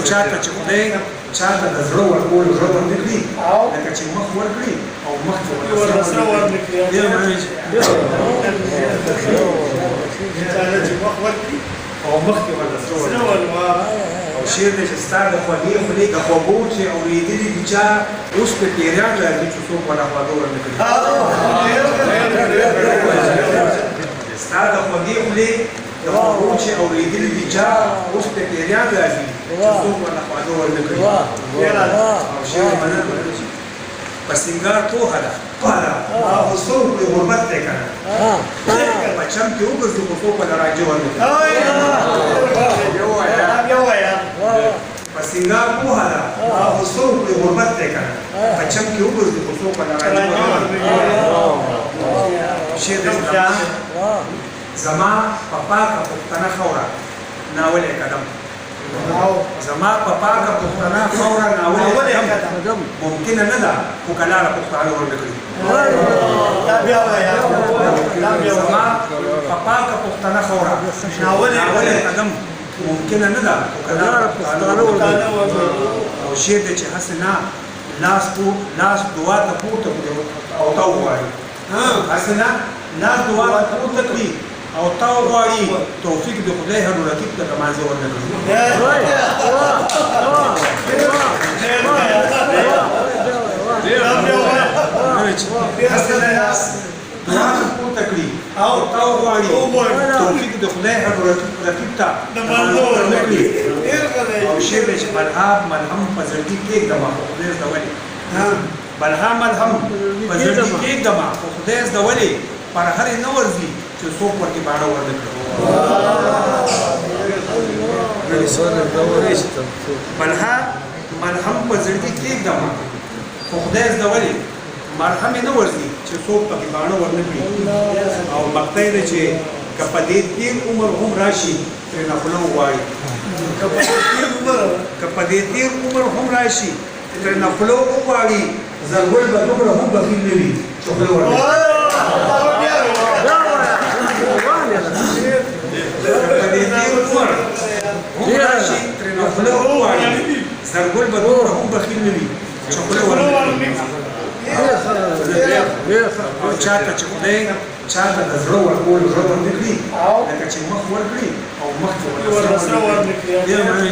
چاته چې خدای چاته د زړه ورکولو زړه ورنکړي لکه چې مخ ورکړي او مخ ته ورسره ورنکړي او مخ کې ورسره او شعر دی چې ستا د خوږې خولې د خوږو چې اورېدلي دي چا اوس په پیریان راځي چې څوک ورته خواږه ورنکړي ستا د خوږې خولې د خوږو چې اورېدلي دي چا اوس په پیریان راځي چې څوک ورته خواږه ورنکړي او شعر منل په سینګار پوهه ده او څوک د غربت دی که نه په چم کې وګرځو خو څوک ورته راجع ورنکړي په سینګار پوهه ده او څوک د غربت دی که نه په چم کې وګرځو خو څوک ورته راجع ورنکړي شعر دی زما په پاکه پښتنه خاوره ناولی قدم زما په پاکه پښتنه خاوره ناولی قدم ممکنه نه ده خو که لاره پښتانه ورنکړي زما په پاکه پښتنه خاوره ناولی قدم ممکنه نه ده خو که لاره پښتانه ورنکړي او شعر دی چې هسې نه لاس دعا ته پورته کړي او تا وغواړي هسې نه لاس دعا ته پورته کړي او تا وغواړي توفیق د خدای هر رقیب ته مانځه ورنکړي هسې نه لاس دعا ته پورته کړي او تا وغواړي توفیق د خدای هر رقیب ته مانځه ورنکړي او شعر دی چې بلها ملهم په زړګي کېږدمه خو خدای زده ولې بلها ملهم په زړګي کېږدمه خو خدای زده ولې پر هرې نه ورځي چې څوک ورته باڼه ورنکړي بلها ملهم په زړګي کېږدمه خو خدای زده ولې مرهم یې نه ورځي چې څوک پکې باڼه ورنکړي او مقطع دی چې که په دې تېر عمر هم راشي ترېنه خوله وغواړي که په دې تېر عمر هم راشي ترېنه خوله وغواړي زرګل به دومره هم بخیل نه وي چې خوله ورنکړي زرګل به دومره هم بخیل نه وي چې خوله ورنکړي او چاته چې خدای چاته د زړه ورکولو زړه ورنکړي لکه چې مخ ورکړي او مخ ته ورسره ورنکړي